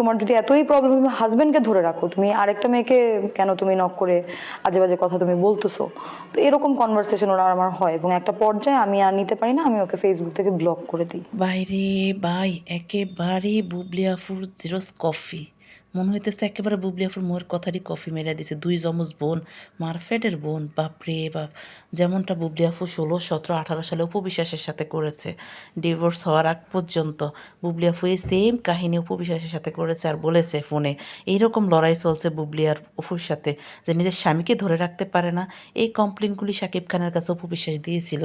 তোমার যদি এতই প্রবলেম, তুমি হাজবেন্ডকে ধরে রাখো, তুমি আরেকটা মেয়েকে কেন তুমি নক করে আজে বাজে কথা তুমি বলতেছো? তো এরকম কনভারসেশন ওরা আমার হয়, এবং একটা পর্যায়ে আমি আর নিতে পারি না, আমি ওকে ফেসবুক থেকে ব্লক করে দিই। বাইরে ভাই একেবারে বুবলি আফুর জিরোস কফি মনে হইতেছে একেবারে বুবলি আফুর মোয়ের কথারই কফি মেরে দিছে। দুই যমজ বোন, মারফেটের বোন, বাপরে বাপ। যেমনটা বুবলি আফু 16, 17, 18 সালে উপবিশ্বাসের সাথে করেছে ডিভোর্স হওয়ার আগ পর্যন্ত, বুবলি আফু এই সেম কাহিনী উপবিশ্বাসের সাথে করেছে আর বলেছে ফোনে এইরকম লড়াই চলছে বুবলি আর অপুর সাথে, যে নিজের স্বামীকে ধরে রাখতে পারে না। এই কমপ্লেনগুলি শাকিব খানের কাছে উপবিশ্বাস দিয়েছিল।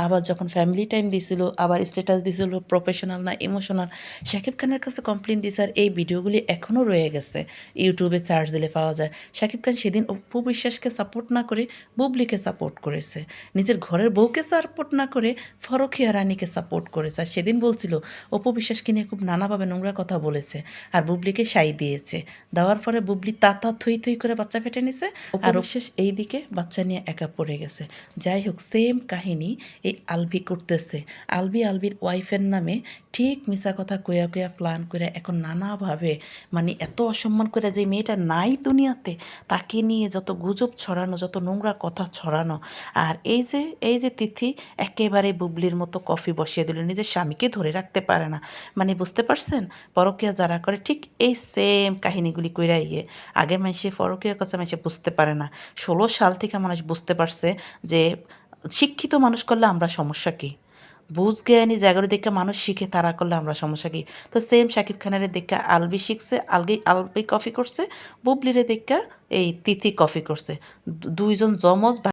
আবার যখন ফ্যামিলি টাইম দিয়েছিল, আবার স্ট্যাটাস দিয়েছিল প্রফেশনাল না ইমোশনাল, শাকিব খানের কাছে কমপ্লেন দিয়েছে। আর এই ভিডিওগুলি এখনও রয়ে গেছে, ইউটিউবে সার্চ দিলে পাওয়া যায়। শাকিব খান সেদিন অপু বিশ্বাসকে সাপোর্ট না করে বুবলিকে সাপোর্ট করেছে, নিজের ঘরের বউকে সাপোর্ট না করে ফরকিয়া রানীকে সাপোর্ট করেছে। আর সেদিন বলছিল অপু বিশ্বাসকে নিয়ে খুব নানাভাবে নোংরা কথা বলেছে, আর বুবলিকে সাই দিয়েছে। দেওয়ার পরে বুবলি তাতা থই থই করে বাচ্চা ফেটে নিছে, আর অবিশ্বাস এই দিকে বাচ্চা নিয়ে একা পড়ে গেছে। যাই হোক, সেম কাহিনী এই আলভি করতেছে। আলভির ওয়াইফের নামে ঠিক মিশা কথা কয়া কয়া প্ল্যান করে এখন নানাভাবে, মানে এত অসম্মান করে যে মেয়েটা নাই দুনিয়াতে, তাকে নিয়ে যত গুজব ছড়ানো, যত নোংরা কথা ছড়ানো। আর এই যে তিথি একেবারে বুবলির মতো কফি বসিয়ে দিল, নিজের স্বামীকে ধরে রাখতে পারে না। মানে বুঝতে পারছেন, পরকীয়া যারা করে ঠিক এই সেম কাহিনীগুলি কইরা আগে মানুষে পরকীয়ার কথা মানুষে বুঝতে পারে না। 16 সাল থেকে মানুষ বুঝতে পারছে যে শিক্ষিত মানুষ করলে আমরা সমস্যা কী, বুঝ জ্ঞানী জায়গার দেখে মানুষ শিখে, তারা করলে আমরা সমস্যা কী। তো সেম শাকিব খানের দেখা আলবি শিখছে, আলবি কফি করছে, বুবলিরে দেখা এই তিথি কফি করছে। দুইজন যমজ